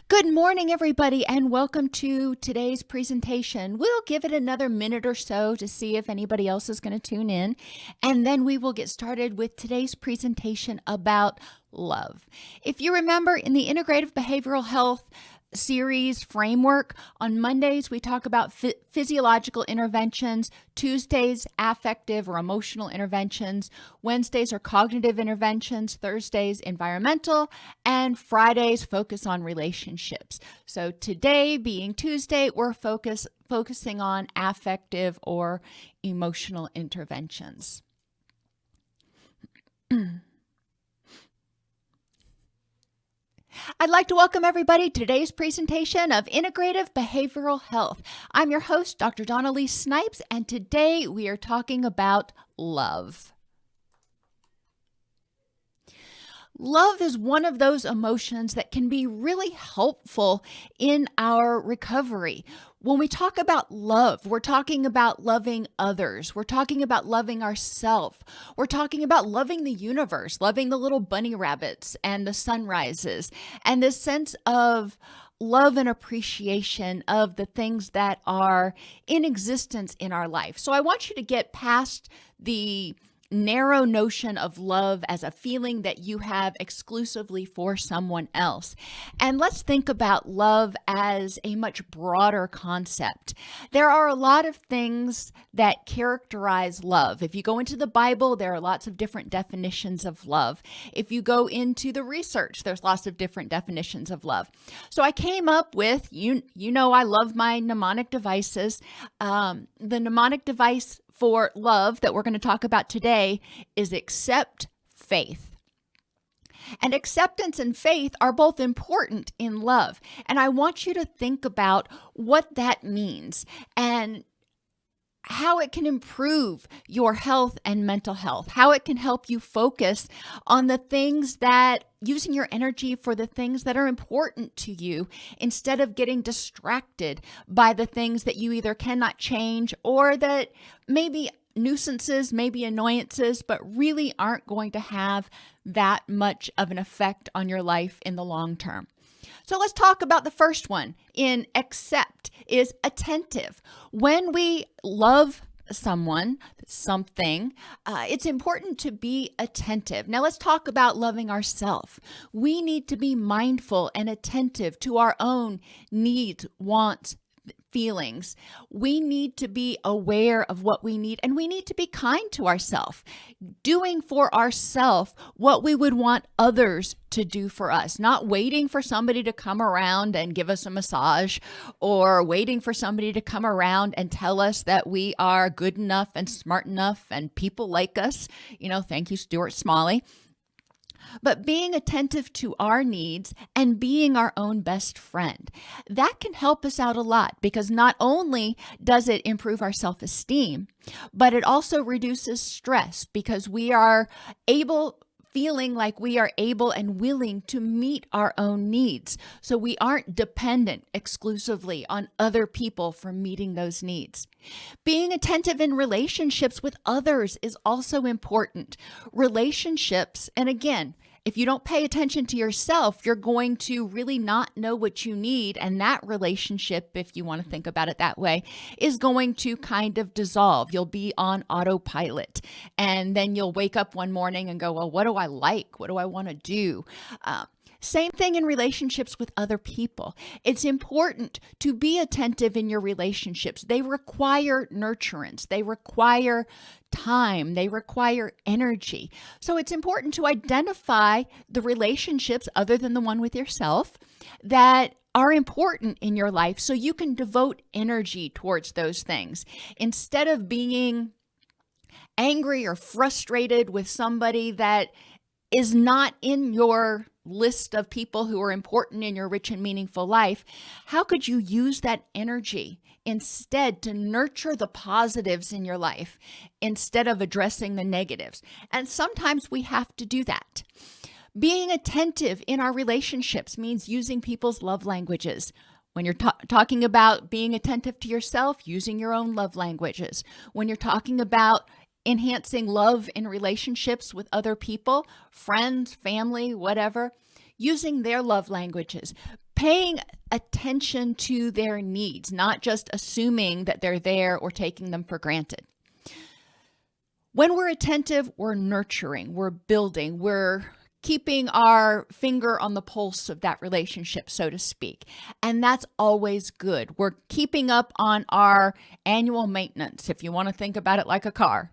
Good morning, everybody, and welcome to today's presentation. We'll give it another minute or so to see if anybody else is going to tune in, and then we will get started with today's presentation about love. If you remember, in the Integrative Behavioral Health series framework, on Mondays we talk about physiological interventions, Tuesdays affective or emotional interventions, Wednesdays are cognitive interventions, Thursdays environmental, and Fridays focus on relationships. So today, being Tuesday, we're focusing on affective or emotional interventions. I'd like to welcome everybody to today's presentation of Integrative Behavioral Health. I'm your host, Dr. Dawn Elise Snipes, and today we are talking about love. Love is one of those emotions that can be really helpful in our recovery. When we talk about love, we're talking about loving others. We're talking about loving ourselves. We're talking about loving the universe, loving the little bunny rabbits and the sunrises, and this sense of love and appreciation of the things that are in existence in our life. So I want you to get past the narrow notion of love as a feeling that you have exclusively for someone else. And let's think about love as a much broader concept. There are a lot of things that characterize love. If you go into the Bible, there are lots of different definitions of love. If you go into the research, there's lots of different definitions of love. So I came up with, you know, I love my mnemonic devices. The mnemonic device for love that we're going to talk about today is accept, faith. And acceptance and faith are both important in love. And I want you to think about what that means and how it can improve your health and mental health, how it can help you focus on the things that, using your energy for the things that are important to you instead of getting distracted by the things that you either cannot change or that maybe nuisances, maybe annoyances, but really aren't going to have that much of an effect on your life in the long term. So let's talk about the first one in accept is attentive. When we love someone, something, it's important to be attentive. Now let's talk about loving ourselves. We need to be mindful and attentive to our own needs, wants, feelings. We need to be aware of what we need, and we need to be kind to ourselves, doing for ourselves what we would want others to do for us, not waiting for somebody to come around and give us a massage, or waiting for somebody to come around and tell us that we are good enough and smart enough and people like us. You know, thank you, Stuart Smalley. But being attentive to our needs and being our own best friend, that can help us out a lot, because not only does it improve our self-esteem, but it also reduces stress because we are feeling like we are able and willing to meet our own needs. So we aren't dependent exclusively on other people for meeting those needs. Being attentive in relationships with others is also important. Relationships, and again, if you don't pay attention to yourself, you're going to really not know what you need. And that relationship, if you want to think about it that way, is going to kind of dissolve. You'll be on autopilot. And then you'll wake up one morning and go, well, what do I like? What do I want to do? Same thing in relationships with other people. It's important to be attentive in your relationships. They require nurturance. They require time. They require energy. So it's important to identify the relationships other than the one with yourself that are important in your life so you can devote energy towards those things. Instead of being angry or frustrated with somebody that is not in your list of people who are important in your rich and meaningful life, how could you use that energy instead to nurture the positives in your life instead of addressing the negatives? And sometimes we have to do that. Being attentive in our relationships means using people's love languages. When you're talking about being attentive to yourself, using your own love languages. When you're talking about enhancing love in relationships with other people, friends, family, whatever, using their love languages. Paying attention to their needs, not just assuming that they're there or taking them for granted. When we're attentive, we're nurturing, we're building, we're keeping our finger on the pulse of that relationship, so to speak. And that's always good. We're keeping up on our annual maintenance, if you want to think about it like a car.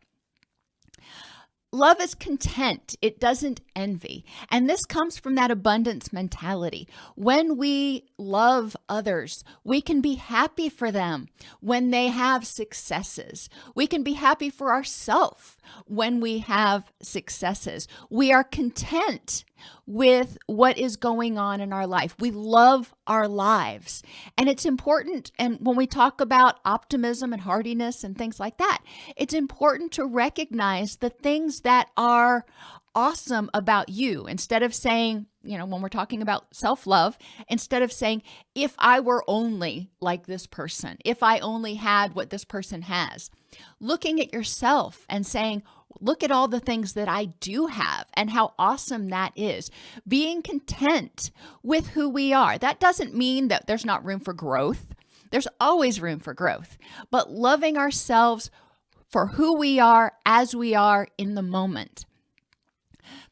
Love is content. It doesn't envy. And this comes from that abundance mentality. When we love others, we can be happy for them when they have successes. We can be happy for ourselves when we have successes. We are content with what is going on in our life. We love our lives. And it's important, and when we talk about optimism and hardiness and things like that, it's important to recognize the things that are awesome about you. Instead of saying, when we're talking about self-love, instead of saying, if I were only like this person, if I only had what this person has, looking at yourself and saying, look at all the things that I do have and how awesome that is. Being content with who we are. That doesn't mean that there's not room for growth. There's always room for growth. But loving ourselves for who we are as we are in the moment.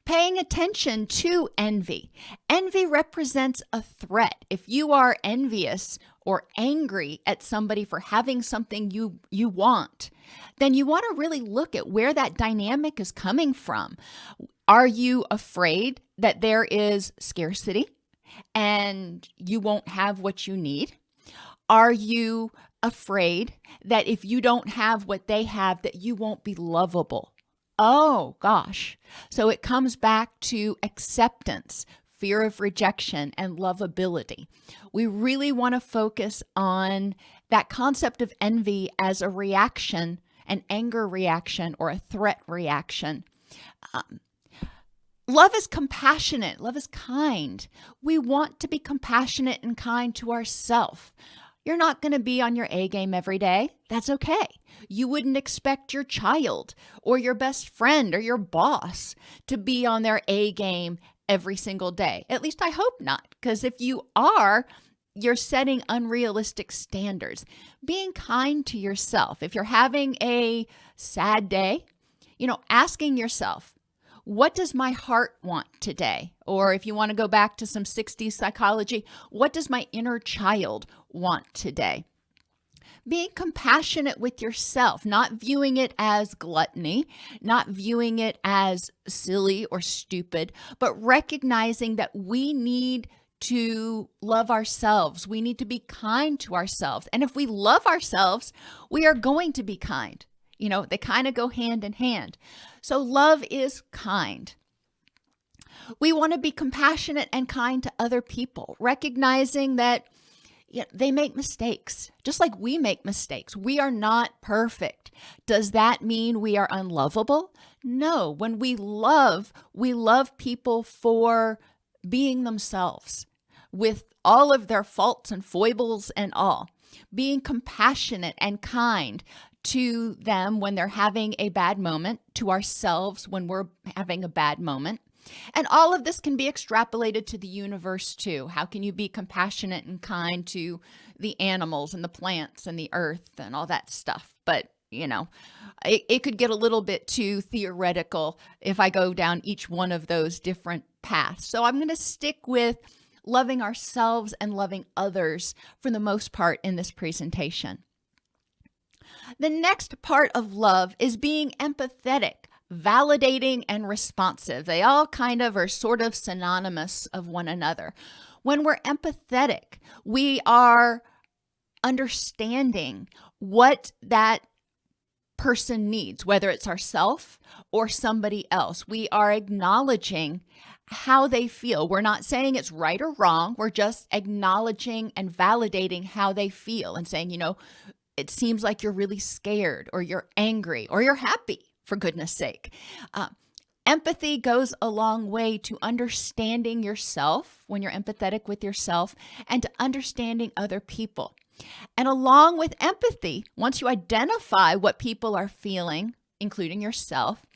Paying attention to envy. Envy represents a threat. If you are envious or angry at somebody for having something you want, then you want to really look at where that dynamic is coming from. Are you afraid that there is scarcity and you won't have what you need? Are you afraid that if you don't have what they have, that you won't be lovable? Oh, gosh. So it comes back to acceptance, fear of rejection, and lovability. We really want to focus on that concept of envy as a reaction, an anger reaction, or a threat reaction. Love is compassionate. Love is kind. We want to be compassionate and kind to ourselves. You're not going to be on your A game every day. That's okay. You wouldn't expect your child or your best friend or your boss to be on their A game every single day. At least I hope not, because if you are, you're setting unrealistic standards. Being kind to yourself. If you're having a sad day, asking yourself, what does my heart want today? Or if you want to go back to some 60s psychology, what does my inner child want today? Being compassionate with yourself, not viewing it as gluttony, not viewing it as silly or stupid, but recognizing that we need to love ourselves. We need to be kind to ourselves. And if we love ourselves, we are going to be kind. They kind of go hand in hand. So love is kind. We want to be compassionate and kind to other people, recognizing that they make mistakes, just like we make mistakes. We are not perfect. Does that mean we are unlovable? No. When we love people for being themselves with all of their faults and foibles and all. Being compassionate and kind to them when they're having a bad moment, to ourselves when we're having a bad moment. And all of this can be extrapolated to the universe too. How can you be compassionate and kind to the animals and the plants and the earth and all that stuff? But, it could get a little bit too theoretical if I go down each one of those different paths. So I'm going to stick with loving ourselves and loving others for the most part in this presentation. The next part of love is being empathetic, validating, and responsive. They all kind of are sort of synonymous of one another. When we're empathetic, we are understanding what that person needs, whether it's ourselves or somebody else. We are acknowledging how they feel. We're not saying it's right or wrong. We're just acknowledging and validating how they feel and saying, it seems like you're really scared or you're angry or you're happy, for goodness sake. Empathy goes a long way to understanding yourself when you're empathetic with yourself and to understanding other people. And along with empathy, once you identify what people are feeling, including yourself,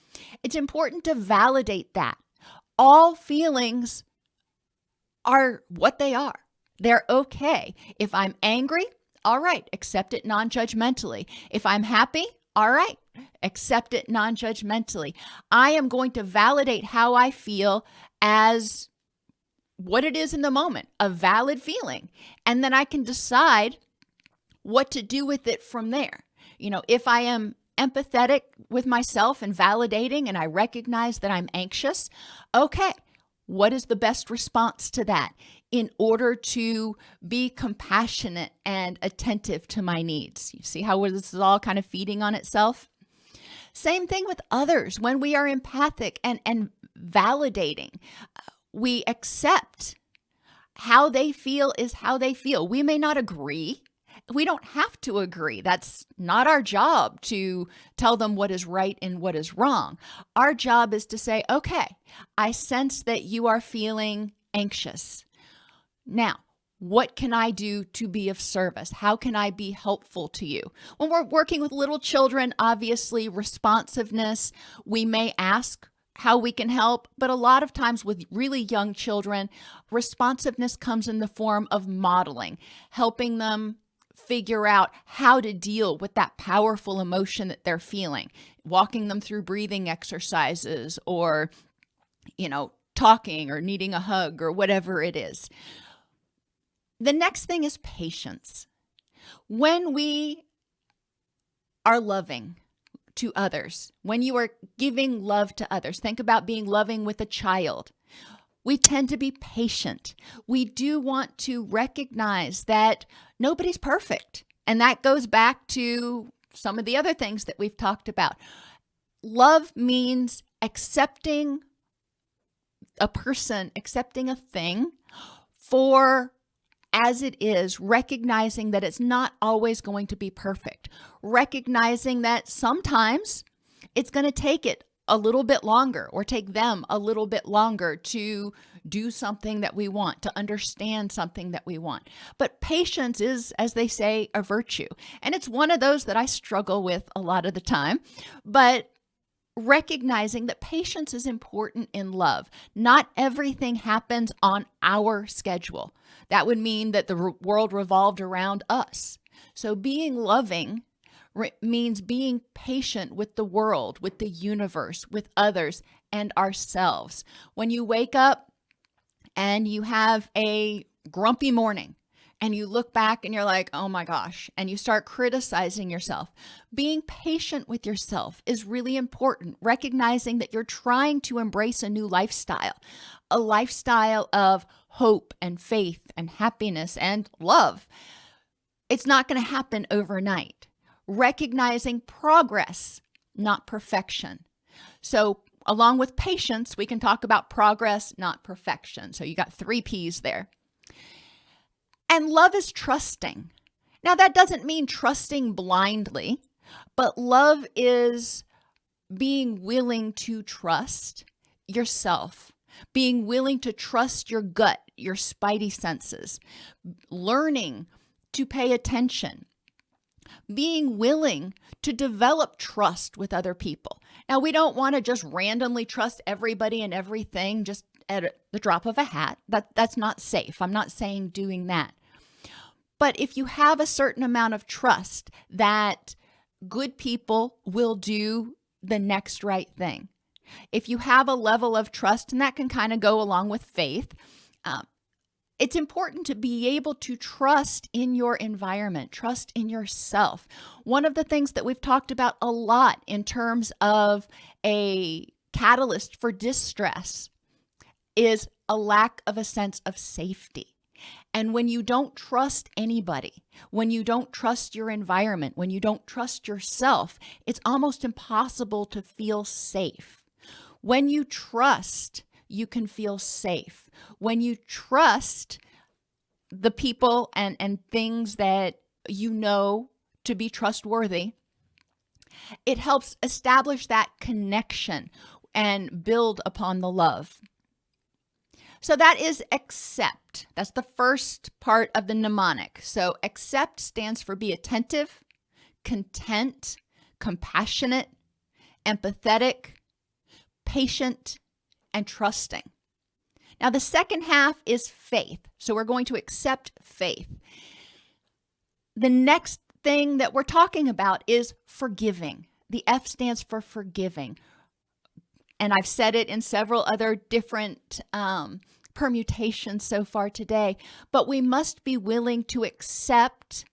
it's important to validate that. All feelings are what they are. They're okay. If I'm angry, all right, accept it non-judgmentally. If I'm happy, all right, accept it non-judgmentally. I am going to validate how I feel as what it is in the moment, a valid feeling. And then I can decide what to do with it from there. If I am empathetic with myself and validating and I recognize that I'm anxious, okay, what is the best response to that in order to be compassionate and attentive to my needs? You see how this is all kind of feeding on itself? Same thing with others. When we are empathic and validating, we accept how they feel is how they feel. We may not agree. We don't have to agree. That's not our job to tell them what is right and what is wrong. Our job is to say, okay, I sense that you are feeling anxious. Now, what can I do to be of service? How can I be helpful to you? When we're working with little children, obviously responsiveness, we may ask how we can help, but a lot of times with really young children, responsiveness comes in the form of modeling, helping them figure out how to deal with that powerful emotion that they're feeling, walking them through breathing exercises or, talking or needing a hug or whatever it is. The next thing is patience. When we are loving to others, when you are giving love to others, think about being loving with a child. We tend to be patient. We do want to recognize that nobody's perfect. And that goes back to some of the other things that we've talked about. Love means accepting a person, accepting a thing for as it is, recognizing that it's not always going to be perfect, recognizing that sometimes it's going to take it a little bit longer or take them a little bit longer to do something that we want, to understand something that we want. But patience is, as they say, a virtue. And it's one of those that I struggle with a lot of the time. But recognizing that patience is important in love. Not everything happens on our schedule. That would mean that the world revolved around us. So being loving means being patient with the world, with the universe, with others, and ourselves. When you wake up and you have a grumpy morning, and you look back and you're like, oh my gosh, and you start criticizing yourself. Being patient with yourself is really important, recognizing that you're trying to embrace a new lifestyle, a lifestyle of hope and faith and happiness and love. It's not going to happen overnight. Recognizing progress, not perfection. So along with patience, we can talk about progress, not perfection. So you got 3 P's there. And love is trusting. Now, that doesn't mean trusting blindly, but love is being willing to trust yourself, being willing to trust your gut, your spidey senses, learning to pay attention, being willing to develop trust with other people. Now, we don't want to just randomly trust everybody and everything just at the drop of a hat. That's not safe. I'm not saying doing that. But if you have a certain amount of trust that good people will do the next right thing, if you have a level of trust, and that can kind of go along with faith, it's important to be able to trust in your environment, trust in yourself. One of the things that we've talked about a lot in terms of a catalyst for distress is a lack of a sense of safety. And when you don't trust anybody, when you don't trust your environment, when you don't trust yourself, it's almost impossible to feel safe. When you trust, you can feel safe. When you trust the people and things that you know to be trustworthy, it helps establish that connection and build upon the love. So that is accept. That's the first part of the mnemonic. So accept stands for be attentive, content, compassionate, empathetic, patient, and trusting. Now, the second half is faith. So we're going to accept faith. The next thing that we're talking about is forgiving. The F stands for forgiving. And I've said it in several other different permutations so far today, but we must be willing to accept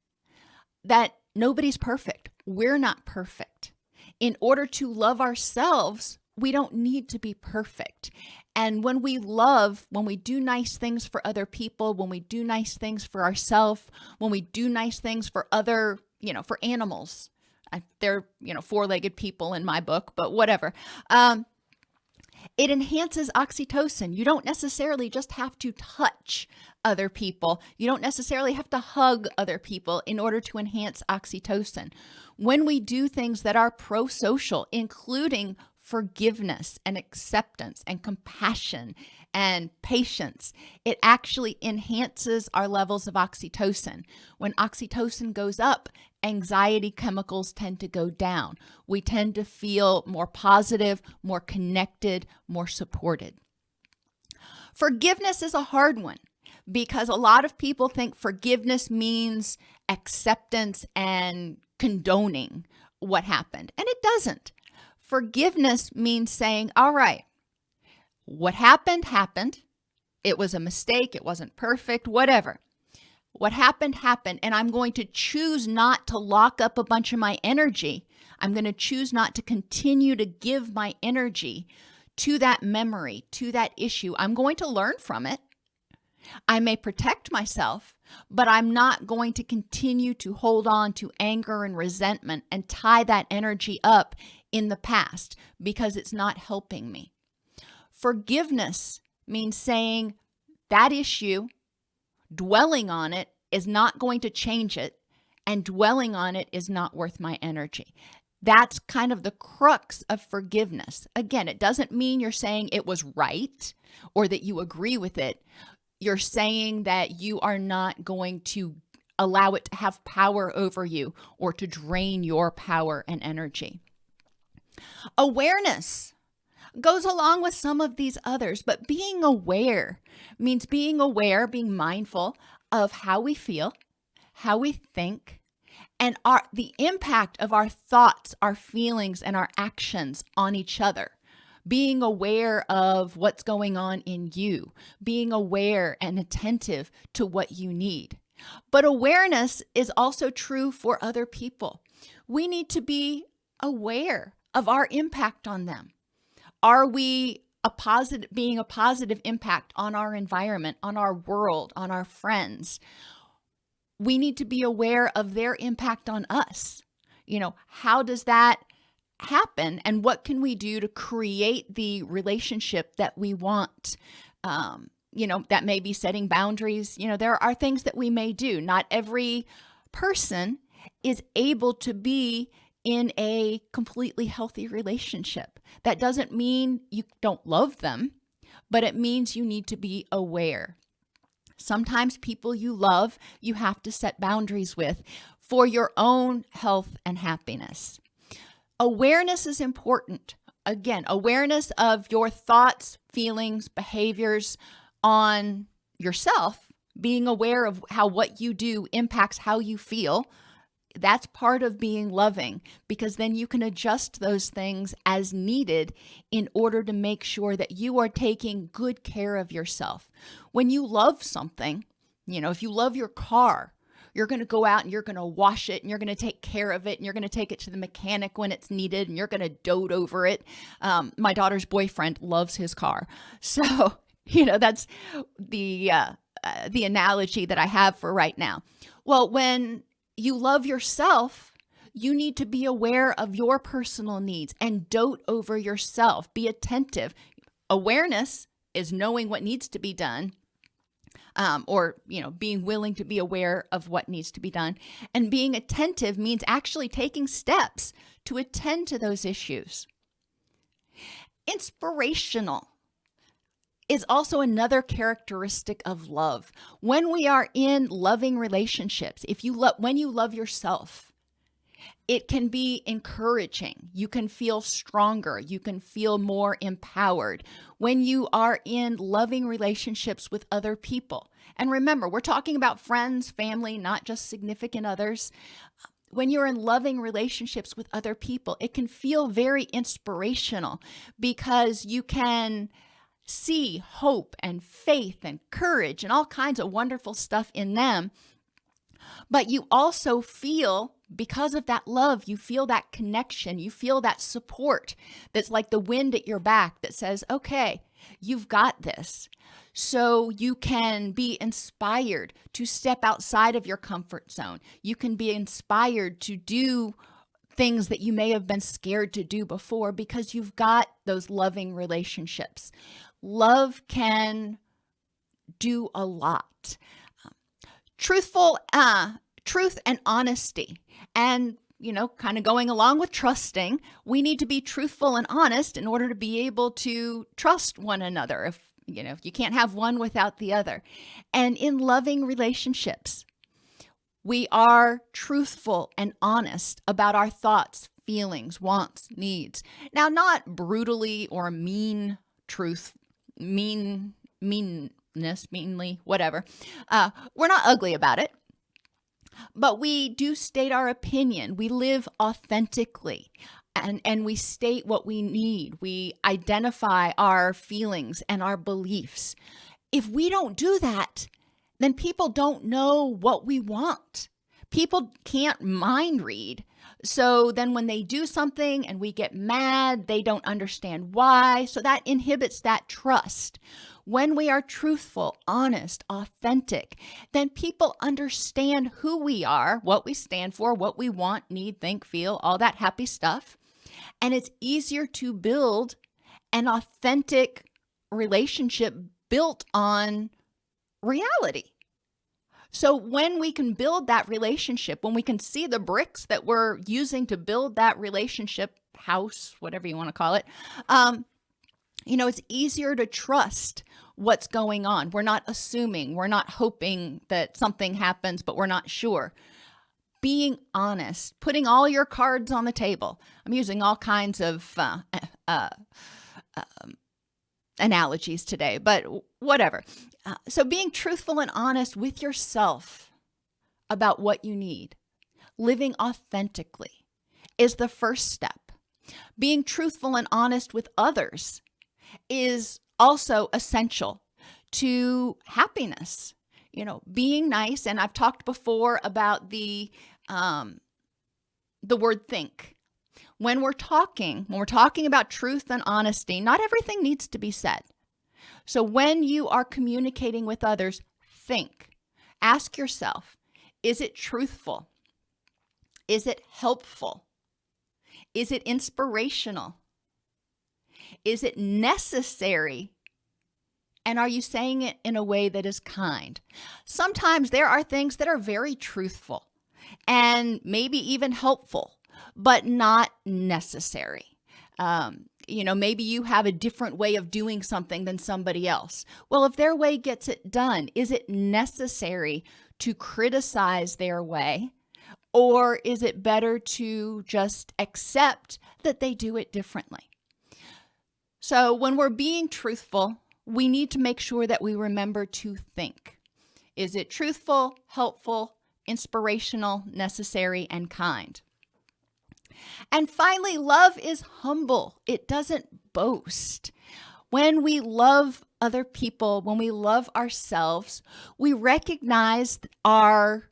that nobody's perfect. We're not perfect. In order to love ourselves, we don't need to be perfect. And when we love, when we do nice things for other people, when we do nice things for ourselves, when we do nice things for other, for animals, they're, four-legged people in my book, but whatever. It enhances oxytocin. You don't necessarily just have to touch other people. You don't necessarily have to hug other people in order to enhance oxytocin. When we do things that are pro-social, including forgiveness and acceptance and compassion and patience, it actually enhances our levels of oxytocin. When oxytocin goes up, anxiety chemicals tend to go down. We tend to feel more positive, more connected, more supported. Forgiveness is a hard one because a lot of people think forgiveness means acceptance and condoning what happened, and it doesn't. Forgiveness means saying, all right, what happened, happened. It was a mistake. It wasn't perfect, whatever. What happened, happened, and I'm going to choose not to lock up a bunch of my energy. I'm going to choose not to continue to give my energy to that memory, to that issue. I'm going to learn from it. I may protect myself, but I'm not going to continue to hold on to anger and resentment and tie that energy up in the past because it's not helping me. Forgiveness means saying that issue, dwelling on it is not going to change it, and dwelling on it is not worth my energy. That's kind of the crux of forgiveness. Again, it doesn't mean you're saying it was right or that you agree with it. You're saying that you are not going to allow it to have power over you or to drain your power and energy. Awareness goes along with some of these others, but being aware means being aware, being mindful of how we feel, how we think, and the impact of our thoughts, our feelings, and our actions on each other. Being aware of what's going on in you, being aware and attentive to what you need. But awareness is also true for other people. We need to be aware of our impact on them. Are we being a positive impact on our environment, on our world, on our friends? We need to be aware of their impact on us. How does that happen, and what can we do to create the relationship that we want? That may be setting boundaries. There are things that we may do. Not every person is able to be in a completely healthy relationship. That doesn't mean you don't love them, but it means you need to be aware. Sometimes people you love, you have to set boundaries with for your own health and happiness. Awareness is important. Again, awareness of your thoughts, feelings, behaviors on yourself, being aware of how what you do impacts how you feel. That's part of being loving, because then you can adjust those things as needed in order to make sure that you are taking good care of yourself. When you love something, if you love your car, you're going to go out and you're going to wash it and you're going to take care of it and you're going to take it to the mechanic when it's needed and you're going to dote over it. My daughter's boyfriend loves his car. So, that's the analogy that I have for right now. Well, when you love yourself, you need to be aware of your personal needs and dote over yourself. Be attentive. Awareness is knowing what needs to be done, or being willing to be aware of what needs to be done. And being attentive means actually taking steps to attend to those issues. Inspirational is also another characteristic of love. When we are in loving relationships, when you love yourself, It can be encouraging. You can feel stronger. You can feel more empowered when you are in loving relationships with other people. And remember, we're talking about friends, family, not just significant others. When you're in loving relationships with other people, it can feel very inspirational because you can see hope and faith and courage and all kinds of wonderful stuff in them. But you also feel, because of that love, you feel that connection, you feel that support that's like the wind at your back that says, okay, you've got this. So you can be inspired to step outside of your comfort zone. You can be inspired to do things that you may have been scared to do before because you've got those loving relationships. Love can do a lot. Truth and honesty. And, kind of going along with trusting, we need to be truthful and honest in order to be able to trust one another. If you can't have one without the other. And in loving relationships, we are truthful and honest about our thoughts, feelings, wants, needs. Now, not brutally or mean truth, meanness, meanly, whatever. We're not ugly about it. But we do state our opinion. We live authentically. And we state what we need. We identify our feelings and our beliefs. If we don't do that, then people don't know what we want. People can't mind read. So then when they do something and we get mad, they don't understand why. So that inhibits that trust. When we are truthful, honest, authentic, then people understand who we are, what we stand for, what we want, need, think, feel, all that happy stuff. And it's easier to build an authentic relationship built on reality. So when we can build that relationship, when we can see the bricks that we're using to build that relationship, house, whatever you want to call it, it's easier to trust what's going on. We're not assuming, we're not hoping that something happens, but we're not sure. Being honest, putting all your cards on the table. I'm using all kinds of analogies today, but whatever. So being truthful and honest with yourself about what you need, living authentically, is the first step. Being truthful and honest with others is also essential to happiness. Being nice, and I've talked before about the word think. When we're talking about truth and honesty, not everything needs to be said. So when you are communicating with others, think. Ask yourself, is it truthful? Is it helpful? Is it inspirational? Is it necessary? And are you saying it in a way that is kind? Sometimes there are things that are very truthful and maybe even helpful, but not necessary. Maybe you have a different way of doing something than somebody else. Well, if their way gets it done, is it necessary to criticize their way? Or is it better to just accept that they do it differently? So when we're being truthful, we need to make sure that we remember to think. Is it truthful, helpful, inspirational, necessary, and kind? And finally, love is humble. It doesn't boast. When we love other people, when we love ourselves, we recognize our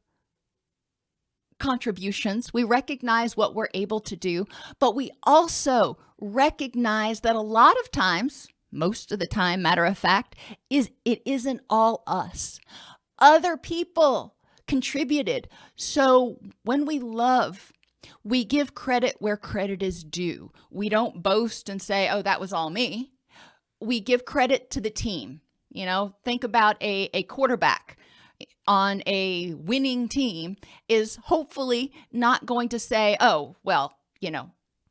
contributions. We recognize what we're able to do, but we also recognize that a lot of times, most of the time, matter of fact, it isn't all us. Other people contributed. So when we love, we give credit where credit is due. We don't boast and say, oh, that was all me. We give credit to the team. Think about a quarterback on a winning team is hopefully not going to say, oh, well,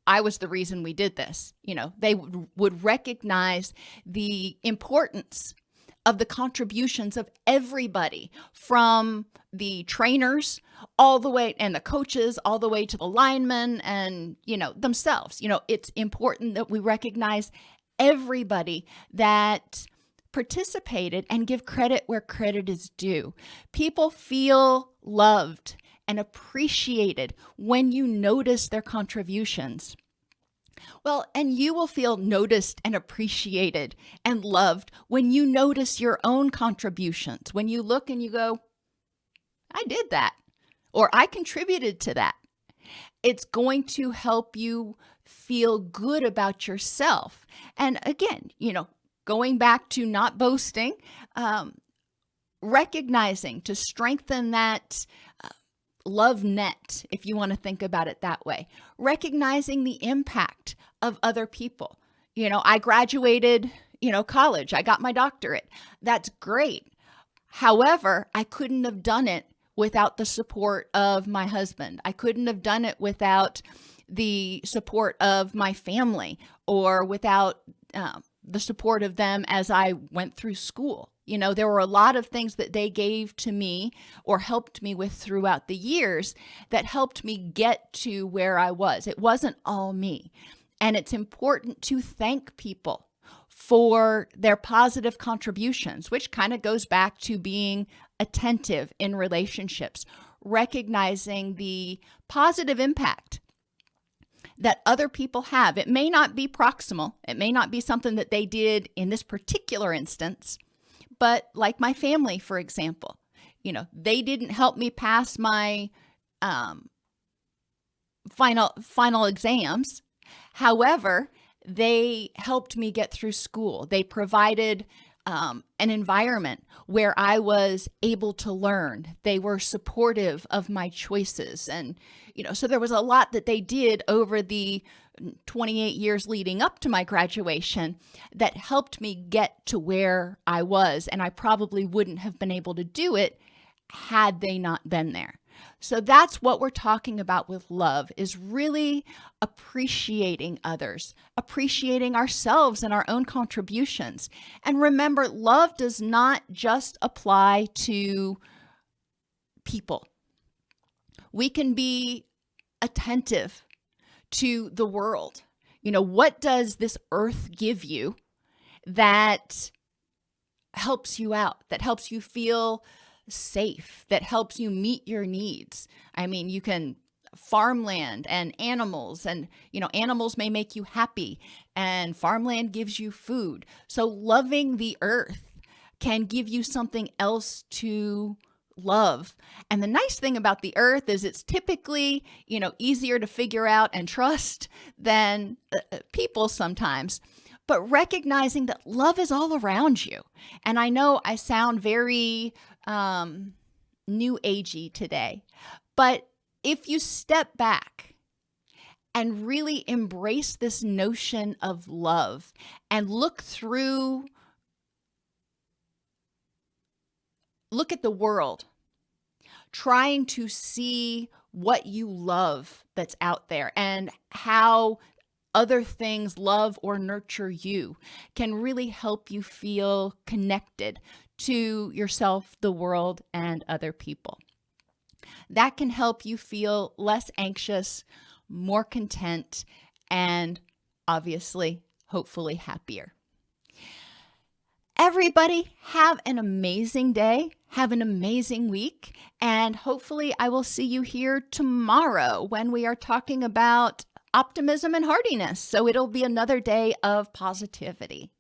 I was the reason we did this. They would recognize the importance of the contributions of everybody, from the trainers all the way, and the coaches all the way to the linemen and, themselves. It's important that we recognize everybody that participated and give credit where credit is due. People feel loved and appreciated when you notice their contributions. Well, and you will feel noticed and appreciated and loved when you notice your own contributions, when you look and you go, I did that, or I contributed to that. It's going to help you feel good about yourself. And again, going back to not boasting, recognizing to strengthen that love net, if you want to think about it that way, recognizing the impact of other people. I graduated, college, I got my doctorate. That's great. However, I couldn't have done it without the support of my husband. I couldn't have done it without the support of my family, or without the support of them as I went through school. There were a lot of things that they gave to me or helped me with throughout the years that helped me get to where I was. It wasn't all me. And it's important to thank people for their positive contributions, which kind of goes back to being attentive in relationships, recognizing the positive impact that other people have. It may not be proximal. It may not be something that they did in this particular instance, but like my family, for example, they didn't help me pass my final exams. However, they helped me get through school. They provided an environment where I was able to learn. They were supportive of my choices. And, so there was a lot that they did over the 28 years leading up to my graduation that helped me get to where I was. And I probably wouldn't have been able to do it had they not been there. So that's what we're talking about with love, is really appreciating others, appreciating ourselves and our own contributions. And remember, love does not just apply to people. We can be attentive to the world. What does this earth give you that helps you out, that helps you feel safe, that helps you meet your needs? I mean, you can farmland and animals, and animals may make you happy, and farmland gives you food. So loving the earth can give you something else to love. And the nice thing about the earth is it's typically, easier to figure out and trust than people sometimes. But recognizing that love is all around you. And I know I sound very new agey today, but if you step back and really embrace this notion of love and look at the world, trying to see what you love that's out there and how other things love or nurture you, can really help you feel connected to yourself, the world, and other people. That can help you feel less anxious, more content, and obviously, hopefully happier. Everybody, have an amazing day. Have an amazing week. And hopefully I will see you here tomorrow when we are talking about optimism and hardiness. So it'll be another day of positivity.